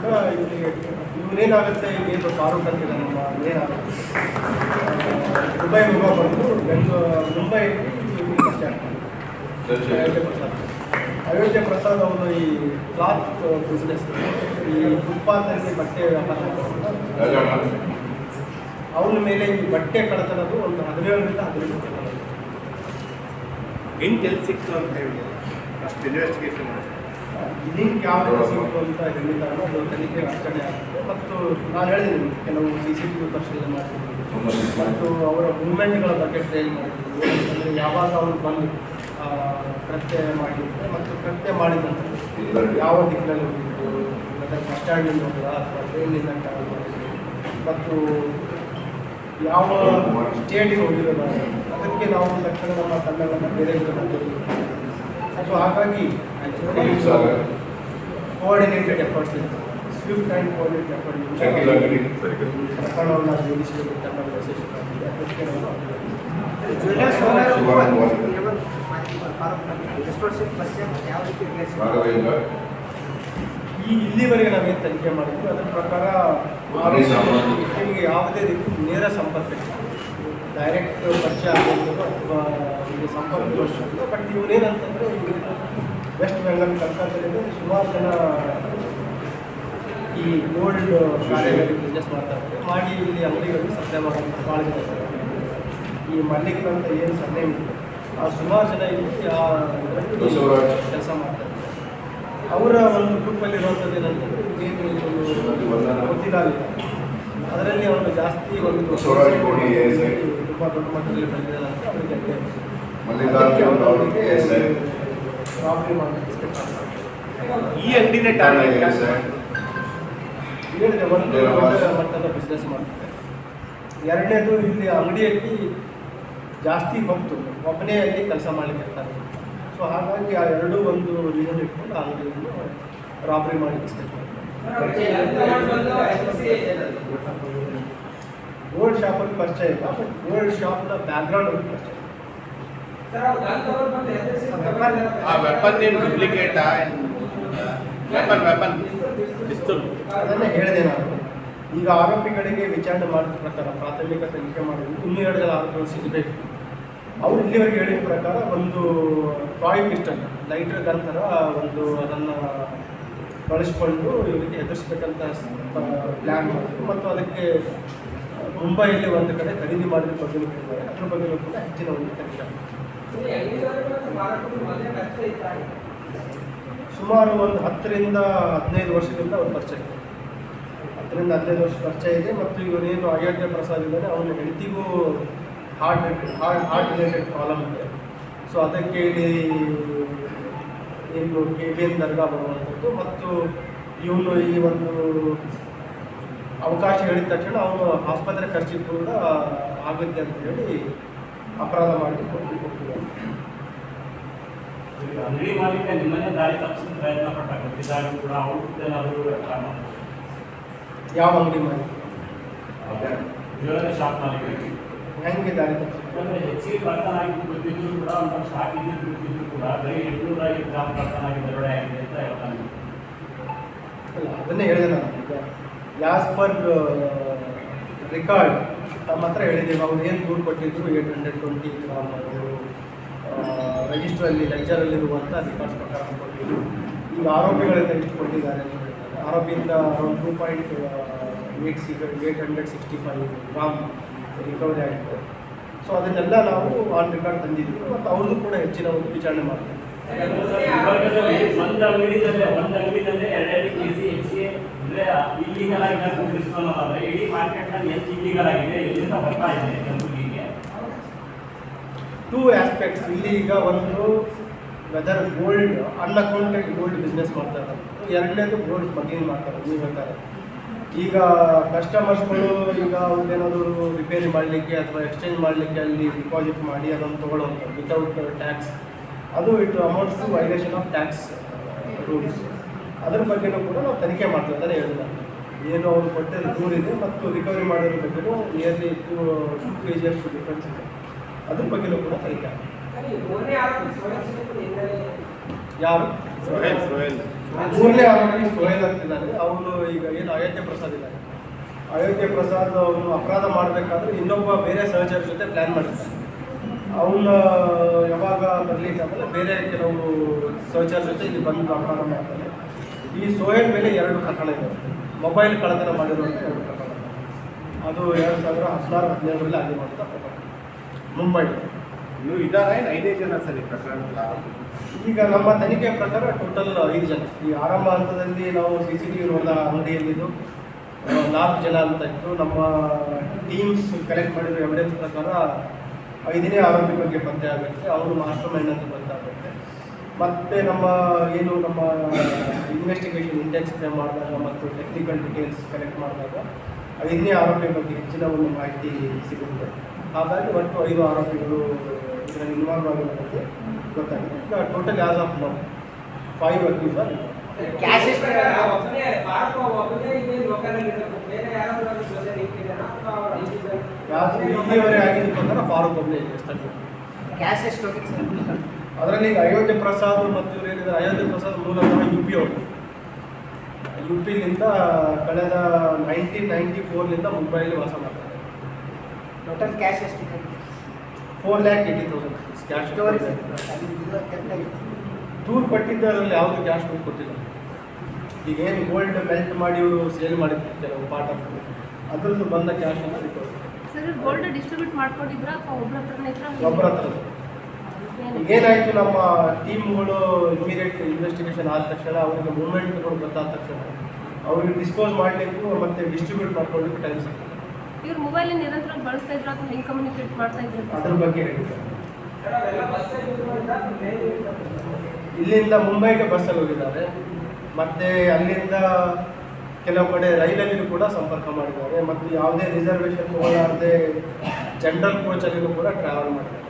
ಕೂಡ ಇವನೇನಾಗುತ್ತೆ ಏನು ಫಾರೂಕ್ ಅಂತಿಲ್ಲ ನಮ್ಮ ಏನಾಗುತ್ತೆ ದುಬೈ ಹೋಗೋ ಬಂದು ಮುಂಬೈಯಲ್ಲಿ ಅಯೋಧ್ಯೆ ಪ್ರಸಾದ್ ಅವರು ಈ ಕ್ಲಾತ್ ಬಿಸ್ನೆಸ್ ಈ ಫುಟ್ಪಾತಲ್ಲಿ ಬಟ್ಟೆ ವ್ಯಾಪಾರ ಅವನ ಮೇಲೆ ಈ ಬಟ್ಟೆ ಕಳತನದು ಒಂದು 17ರಿಂದ 18 ಹೆಂಗೆ ಎಲ್ಲಿ ಸಿಕ್ತು ಅಂತ ಹೇಳಿ ಅಷ್ಟು ಇನ್ವೆಸ್ಟಿಗೇಷನ್ ಲಿಂಕ್ ಯಾವ ಸಿಕ್ತು ಅಂತ ಹೇಳಿದಾಗ ಅದು ತನಿಖೆ ರಕ್ಷಣೆ ಆಗುತ್ತೆ ಮತ್ತು ನಾನು ಹೇಳಿದ್ದೀನಿ ಕೆಲವು CCTV ಪರಿಶೀಲನೆ ಮಾಡ್ತಿದ್ದೀನಿ ಮತ್ತು ಅವರ ಮೂವ್ಮೆಂಟ್ಗಳ ಬಗ್ಗೆ ಟ್ರೈನ್ ಮಾಡಿದ್ದೀವಿ. ಅಂದರೆ ಯಾವಾಗ ಅವರು ಬಂದು ಕೃತ್ಯ ಮಾಡಿದ್ರೆ ಮತ್ತು ಕೃತ್ಯ ಮಾಡಿದಂತೆ ಯಾವ ದಿಕ್ಕಿನಲ್ಲಿ ಹೋಗಿದ್ದು ಮತ್ತು ಬಸ್ ಸ್ಟ್ಯಾಂಡಿಂದ ಹೋಗೋದಾ ಅಥವಾ ಟ್ರೈನಿಂದ ಟ್ರಾವೆಲ್ ಮಾಡಿದ್ರು ಮತ್ತು ಯಾವ ಸ್ಟೇಟಿಗೆ ಹೋಗಿರೋದು ಅದಕ್ಕೆ ನಾವು ತಕ್ಷಣ ನಮ್ಮ ತಂಡಗಳನ್ನು ಬೇರೆ ಸೊ ಹಾಗಾಗಿ ಕೋಆರ್ಡಿನೇಟೆಡ್ ಎಫರ್ಟ್ಸ್ ಇದೆ ಸ್ವಿಫ್ಟ್ ಆ್ಯಂಡ್ ಕೋಆರ್ಡಿನೇಟೆಡ್ ಎಫರ್ಟ್ ಪ್ರಕರಣವನ್ನು ಜೋಡಿಸಲು ತಂಡ ಯಶಸ್ವಿಯಾಗಿದೆ. ಅದಕ್ಕೆ ಇಲ್ಲಿವರೆಗೆ ನಾವೇನು ತನಿಖೆ ಮಾಡಿದ್ವಿ ಅದರ ಪ್ರಕಾರ ನಿಮಗೆ ಯಾವುದೇ ರೀತಿ ನೇರ ಸಂಪರ್ಕ ಡೈರೆಕ್ಟ್ ಪರಿಚಯ ಆಗಿರ್ಬೋದು ಅಥವಾ ಇಲ್ಲಿ ಸಂಪರ್ಕ ದೋಷ ಬಟ್ ಇವನೇನಂತಂದರೆ ವೆಸ್ಟ್ ಬೆಂಗಾಲ್ ಕಲ್ಕತ್ತದಲ್ಲಿ ಸುಮಾರು ಜನ ಈ ಗೋಲ್ಡ್ ಶಾಲೆಗಳಲ್ಲಿ ಬಿಸ್ನೆಸ್ ಮಾಡ್ತಾರೆ ಮಾಡಿ ಇಲ್ಲಿ ಅಂಗಡಿಗಳಲ್ಲಿ ಸಪ್ಲೈ ಮಾಡೋದು ಭಾಳ ಜನ ಈ ಮಲ್ಲಿಕ್ ಅಂತ ಏನು ಸನ್ನೆ ಇದೆ ಆ ಸುಮಾರು ಜನ ಇಲ್ಲಿ ಕೆಲಸ ಮಾಡ್ತಾರೆ. ಅವರ ಒಂದು ಗ್ರೂಪಲ್ಲಿರುವಂಥದ್ದು ಏನಂತಂದರೆ ಏನು ಗೊತ್ತಿಲ್ಲ ಅದರಲ್ಲಿ ಅವರು ಜಾಸ್ತಿ ಒಂದು ತುಂಬ ದೊಡ್ಡ ಮಟ್ಟದಲ್ಲಿ ಬೆಳೆದಿದ್ದಾರೆ ಅಂತ ಅವರಿಗೆ ಪ್ರಾಬ್ಲಮ್ ಮಾಡಿ ಈ ಅಂಗಡಿನೇ ಟಾರ್ಗೆಟ್ ಹೇಳಿದೆ ಒಂದು ದೊಡ್ಡ ಮಟ್ಟದ ಬಿಸ್ನೆಸ್ ಮಾಡ್ತಾರೆ. ಎರಡನೇದು ಇಲ್ಲಿ ಅಂಗಡಿಯಲ್ಲಿ ಜಾಸ್ತಿ ಹೊತ್ತು ಒಬ್ಬನೇ ಅಲ್ಲಿ ಕೆಲಸ ಮಾಡಲಿಕ್ಕೆ ಇರ್ತಾರೆ. ಸೊ ಹಾಗಾಗಿ ಆ ಎರಡೂ ಒಂದು ರೀಸನ್ ಇಟ್ಕೊಂಡು ಆ ಅಂಗಡಿಯನ್ನು ರಾಬರಿ ಮಾಡಿ ಬಿಸ್ನೆಸ್ ಮಾಡ್ತಾರೆ. ಗೋಲ್ಡ್ ಶಾಪಲ್ಲಿ ಪರಿಚಯ ಇಲ್ಲ ಬಟ್ ಗೋಲ್ಡ್ ಶಾಪ್ನ ಬ್ಯಾಕ್ಗ್ರೌಂಡ್ ಅಲ್ಲಿ ಪರಿಚಯ ವೆಪನ್ ಏನು ಡೂಪ್ಲಿಕೇಟ್ ವೆಪನ್ ಪಿಸ್ತೂಲ್ ಅದನ್ನೇ ಹೇಳಿದೆ ನಾನು. ಈಗ ಆರೋಪಿಗಳಿಗೆ ವಿಚಾರಣೆ ಮಾಡಿದ ಪ್ರಕಾರ ಪ್ರಾಥಮಿಕ ತನಿಖೆ ಮಾಡಿದ್ದು ಇನ್ನೂ 2 ಜನ ಆರೋಪಿಗಳು ಸಿಗಬೇಕು. ಅವರು ಇಲ್ಲಿವರೆಗೆ ಹೇಳಿದ ಪ್ರಕಾರ ಒಂದು ಟಾಯ್ ಪಿಸ್ಟಲ್ ಲೈಟರ್ ಗನ್ ಥರ ಒಂದು ಅದನ್ನು ಬಳಸಿಕೊಂಡು ಇವರಿಗೆ ಎದುರಿಸ್ಬೇಕಂತ ಪ್ಲ್ಯಾನ್ ಮಾಡಿದ್ರು ಮತ್ತು ಅದಕ್ಕೆ ಮುಂಬೈಯಲ್ಲಿ ಒಂದು ಕಡೆ ಖರೀದಿ ಮಾಡಿದ ಬಗ್ಗೆ ಹೇಳಿದ್ದಾರೆ. ಅದ್ರ ಬಗ್ಗೆಯೂ ಕೂಡ ಹೆಚ್ಚಿನ ಒಂದು ತನಿಖೆ ಸುಮಾರು ಒಂದು 10ರಿಂದ 15 ವರ್ಷದಿಂದ ಒಂದು ಪರಿಚಯ ಇದೆ. 10ರಿಂದ 15 ವರ್ಷ ಪರಿಚಯ ಇದೆ ಮತ್ತು ಇವನೇನು ಅಯೋಧ್ಯೆ ಪ್ರಸಾದ್ ಇದ್ದಾನೆ ಅವನ ಹೆಂಡತಿಗೂ ಹಾರ್ಟ್ ರಿಲೇಟೆಡ್ ಪ್ರಾಬ್ಲಮ್ ಇದೆ. ಸೊ ಅದಕ್ಕೆ ಇಲ್ಲಿ ಏನು KBN ದರ್ಗಾ ಬರುವಂಥದ್ದು ಮತ್ತು ಇವನು ಈ ಒಂದು ಅವಕಾಶ ಹೇಳಿದ ತಕ್ಷಣ ಅವನು ಆಸ್ಪತ್ರೆ ಖರ್ಚಿಗೆ ಕೂಡ ಆಗುತ್ತೆ ಅಂತ ಹೇಳಿ ಅಪರಾಧ ಮಾಡಿ ಕೊಟ್ಟಿದ್ದಾರೆ. ಅಂಗಡಿ ಮಾಲೀಕ ನಿಮ್ಮನ್ನೇ ದಾರಿ ತಪ್ಪಿಸಿದ ಪ್ರಯತ್ನ ಪಟ್ಟಾಗ ಕೂಡ ಅವರು ಯಾವ ಅಂಗಡಿ ಮಾಲೀಕ ಜ್ಯುವೆಲರಿ ಶಾಪ್ ಮಾಲೀಕರಿಗೆ ಹೆಂಗೆ ದಾರಿ ತಪ್ಪಿಸಿದ್ರೆ ಹೆಚ್ಚಿಗೆ ಕಳ್ತನಾಗಿ ಗೊತ್ತಿದ್ರು ಕೂಡ ಒಂದು ಸ್ಟಾಕ್ ಇದ್ದಿದ್ದು ಕೂಡ ಬರೀ 850 ಗ್ರಾಮ್ ಕಳ್ತನಾಗಿ ದರೋಡೆ ಆಗಿದೆ ಅಂತ ಹೇಳ್ತಾನೆ. ಅಲ್ಲ ಅದನ್ನೇ ಹೇಳಿದೆ ನಾನು. ಯಾಸ್ ಪರ್ ರೆಕಾರ್ಡ್ ನಮ್ಮ ಹತ್ರ ಹೇಳಿದ್ದೀವಿ. ಅವ್ರು ಏನು ದೂರು ಕೊಟ್ಟಿದ್ರು 820 ಗ್ರಾಮ್ ಅವರು ರಿಜಿಸ್ಟ್ರಲ್ಲಿ ಲೆಜರಲ್ಲಿ ರೆಕಾರ್ಡ್ಸ್ ಪ್ರಕಾರ ಕೊಟ್ಟಿದ್ರು. ಈಗ ಆರೋಪಿಗಳಿಂದ ಎಷ್ಟು ಕೊಟ್ಟಿದ್ದಾರೆ ಅಂತ ಹೇಳ್ತಾರೆ. ಆರೋಪಿಯಿಂದ ಅರೌಂಡ್ 2.865 ಗ್ರಾಮ್ ರಿಕವರಿ ಆಗಿದೆ. ಸೊ ಅದನ್ನೆಲ್ಲ ನಾವು ಆನ್ ರೆಕಾರ್ಡ್ ತಂದಿದ್ದೀವಿ ಮತ್ತು ಅವ್ರದ್ದು ಕೂಡ ಹೆಚ್ಚಿನ ಒಂದು ವಿಚಾರಣೆ ಮಾಡ್ತೀವಿ. ಒಂದು ಅಂಗಡಿನಲ್ಲೇ 2 kg ಹೆಚ್ಚಿಗೆ ಅಂದರೆ ಇಲ್ಲಿಗಲ್ ಆಗಿ ಗುರುತಿಸ್ಕೊಳ್ಳೋದಾದ್ರೆ ಇಡೀ ಮಾರ್ಕೆಟ್ನಲ್ಲಿ ಎಷ್ಟು ಇಲ್ಲಿಗಲ್ ಆಗಿದೆ ಎಲ್ಲಿಂದ ಬರ್ತಾ ಇದೆ ಕಲಬುರಗಿಗೆ? 2 ಆಸ್ಪೆಕ್ಟ್ಸ್ ಇಲ್ಲಿ. ಈಗ ಒಂದು ವೆದರ್ ಗೋಲ್ಡ್ ಅನ್ಅಕೌಂಟೆಡ್ ಗೋಲ್ಡ್ ಬಿಸ್ನೆಸ್ ಮಾಡ್ತಾರೆ. ಎರಡನೇದು ಗೋಲ್ಡ್ ಸ್ಮಗ್ಲಿಂಗ್ ಮಾಡ್ತಾರೆ. ನೀವು ಹೇಳ್ತಾರೆ ಈಗ ಕಸ್ಟಮರ್ಸ್ಗಳು ಈಗ ಅವ್ರದ್ದೇನಾದರೂ ರಿಪೇರಿ ಮಾಡಲಿಕ್ಕೆ ಅಥವಾ ಎಕ್ಸ್ಚೇಂಜ್ ಮಾಡಲಿಕ್ಕೆ ಅಲ್ಲಿ ಡಿಪಾಸಿಟ್ ಮಾಡಿ ಅದನ್ನು ತೊಗೊಳ್ಳೋದು ವಿತೌಟ್ ಟ್ಯಾಕ್ಸ್, ಅದು ಇಟ್ಟು amounts violation of tax rules. ಅದ್ರ ಬಗ್ಗೆಯೂ ಕೂಡ ನಾವು ತನಿಖೆ ಮಾಡ್ತೀವಿ. ಅದನ್ನೇ ಹೇಳಿಲ್ಲ ಏನು ಅವರು ಕೊಟ್ಟಿರೋ ದೂರಿದೆ ಮತ್ತು ರಿಕವರಿ ಮಾಡೋದ್ರ ಬಗ್ಗೆಯೂ ನಿಯರ್ಲಿ 2 kg ಅಷ್ಟು ಡಿಫ್ರೆನ್ಸ್ ಇದೆ. ಅದ್ರ ಬಗ್ಗೆಯೂ ಕೂಡ ತನಿಖೆ. ಯಾರು ಸೋಹೆಲ್ ಮೂರನೇ ಆರೋಪಿ ಸೋಹೆಲ್ ಅಂತಿದ್ದಾನೆ. ಅವನು ಈಗ ಏನು ಅಯೋಧ್ಯೆ ಪ್ರಸಾದ್ ಇದ್ದಾನೆ. ಅಯೋಧ್ಯೆ ಪ್ರಸಾದ್ ಅವನು ಅಪರಾಧ ಮಾಡಬೇಕಾದ್ರೆ ಇನ್ನೊಬ್ಬ ಬೇರೆ ಸಹಚರ ಜೊತೆ ಪ್ಲ್ಯಾನ್ ಮಾಡಿದ್ದಾನೆ. ಅವನು ಯಾವಾಗ ಬರಲಿಕ್ಕೆ ಆಮೇಲೆ ಬೇರೆ ಕೆಲವು ಸಹಚರ ಜೊತೆ ಇಲ್ಲಿ ಬಂದು ಅಪರಾಧ ಮಾಡ್ತಾನೆ. ಈ ಸೋಹೆಲ್ ಮೇಲೆ 2 ಪ್ರಕರಣ ಇದೆ. ಮೊಬೈಲ್ ಕಳ್ಳತನ ಮಾಡಿರುವಂಥ 2 ಪ್ರಕರಣ. ಅದು 2016-17 ಆಗಿರುವಂಥ ಪ್ರಕರಣ ಮುಂಬೈ. ಇನ್ನು ಇದ್ದಾರೆ 5 ಜನ ಸರಿ ಪ್ರಕರಣದಲ್ಲಿ ಆರೋಪಿ. ಈಗ ನಮ್ಮ ತನಿಖೆ ಪ್ರಕಾರ ಟೋಟಲ್ 5 ಜನ. ಈ ಆರಂಭ ಹಂತದಲ್ಲಿ ನಾವು CCTV ನೋಡಿದ ಅಂಗಡಿಯಲ್ಲಿದ್ದು 4 ಜನ ಅಂತ ಇತ್ತು. ನಮ್ಮ ಟೀಮ್ಸ್ ಕಲೆಕ್ಟ್ ಮಾಡಿರೋ ಎವಿಡೆನ್ಸ್ ಪ್ರಕಾರ 5ನೇ ಆರೋಪಿ ಬಗ್ಗೆ ಪತ್ತೆ ಆಗುತ್ತೆ. ಅವರು ಮಾಸ್ಟರ್ ಮೈಂಡ್ ಅಂತ ಗೊತ್ತಾಗುತ್ತೆ. ಮತ್ತು ನಮ್ಮ ಇನ್ವೆಸ್ಟಿಗೇಷನ್ ಇಂಟೆನ್ಸಿಫೈ ಮಾಡಿದಾಗ ಮತ್ತು ಟೆಕ್ನಿಕಲ್ ಡೀಟೇಲ್ಸ್ ಕಲೆಕ್ಟ್ ಮಾಡಿದಾಗ 5ನೇ ಆರೋಪಿ ಬಗ್ಗೆ ಹೆಚ್ಚಿನ ಒಂದು ಮಾಹಿತಿ ಸಿಗುತ್ತೆ. ಹಾಗಾಗಿ ಒಟ್ಟು 5 ಆರೋಪಿಗಳು ಇದರಲ್ಲಿ ಇನ್ವಾಲ್ವ್ ಆಗಿರೋ ಬಗ್ಗೆ ಗೊತ್ತಾಗಿದೆ. ಈಗ total as of now 5 accused are. ಇಲ್ಲಿವರೆಗೆ ಆಗಿದ್ದ ಪ್ರಕಾರ ಫಾರೂಕ್ ಒಬ್ಬನೇ ಕ್ಯಾಶ್ ಎಷ್ಟು ಹೋಗಿತ್ತು ಸರ್? ಅದರಲ್ಲಿ ಈಗ ಅಯೋಧ್ಯೆ ಪ್ರಸಾದ್ ಮತ್ತು ಇವರು ಏನಿದ್ದಾರೆ, ಅಯೋಧ್ಯೆ ಪ್ರಸಾದ್ ಮೂಲತಃ UP ಅವರು. UPಲಿಂದ ಕಳೆದ 1994ಲಿಂದ ಮುಂಬೈಯಲ್ಲಿ ವಾಸ ಮಾಡ್ತಾರೆ. ಟೋಟಲ್ ಕ್ಯಾಶ್ ಎಷ್ಟು? 4,80,000 ಕ್ಯಾಶ್. ದೂರು ಪಟ್ಟಿದ್ದರಲ್ಲಿ ಯಾವುದು ಕ್ಯಾಶ್ ಬಿಲ್ ಕೊಟ್ಟಿಲ್ಲ. ಈಗೇನು ಗೋಲ್ಡ್ ಮೆಲ್ಟ್ ಮಾಡಿ ಇವರು ಸೇಲ್ ಮಾಡಿದ್ರು ಕೆಲವು ಪಾರ್ಟ್ ಆಫ್ ಅದರದ್ದು ಬಂದ ಕ್ಯಾಶ್ ಅನ್ನು ರಿಕವರ್. ಸರ್ ಗೋಲ್ಡ್ ಡಿಸ್ಟ್ರಿಬ್ಯೂಟ್ ಮಾಡ್ಕೊಂಡಿದ್ರಾ ಅಥವಾ ಒಬ್ಬರ ಹತ್ರನೇ ಇದ್ರಾ? ಒಬ್ಬರ ಹತ್ರ. ಈಗೇನಾಯಿತು, ನಮ್ಮ ಟೀಮ್ಗಳು ಇಮಿಡಿಯೇಟ್ ಇನ್ವೆಸ್ಟಿಗೇಷನ್ ಆದ ತಕ್ಷಣ ಅವರಿಗೆ ಮೂವ್ಮೆಂಟ್ಗಳು ಗೊತ್ತಾದ ತಕ್ಷಣ ಅವ್ರಿಗೆ ಡಿಸ್ಪೋಸ್ ಮಾಡಲಿಕ್ಕೂ ಮತ್ತು ಡಿಸ್ಟ್ರಿಬ್ಯೂಟ್ ಮಾಡ್ಕೊಳ್ಳಿಕ್ಕೂ ಟೈಮ್ ಸಿಗ್ತದೆ. ಇವ್ರು ಮೊಬೈಲ್ ನಿರಂತರವಾಗಿ ಬಳಸ್ತಾ ಇದ್ರು ಅಥವಾ ಹೆಂಗೆ ಕಮ್ಯುನಿಕೇಟ್ ಮಾಡ್ತಾ ಇದ್ರು? ಅದ್ರ ಬಗ್ಗೆ ಹೇಳಿದ್ದಾರೆ. ಇಲ್ಲಿಂದ ಮುಂಬೈಗೆ ಬಸ್ಸಲ್ಲಿ ಹೋಗಿದ್ದಾರೆ. ಮತ್ತು ಅಲ್ಲಿಂದ ಕೆಲವು ಕಡೆ ರೈಲಲ್ಲಿಯೂ ಕೂಡ ಸಂಪರ್ಕ ಮಾಡಿದ್ದಾರೆ. ಮತ್ತು ಯಾವುದೇ ರಿಸರ್ವೇಷನ್ ತಗೊಳ್ಳಾರದೆ ಜನರಲ್ ಕೋಚಲ್ಲಿಯೂ ಕೂಡ ಟ್ರಾವೆಲ್ ಮಾಡಿದ್ದಾರೆ.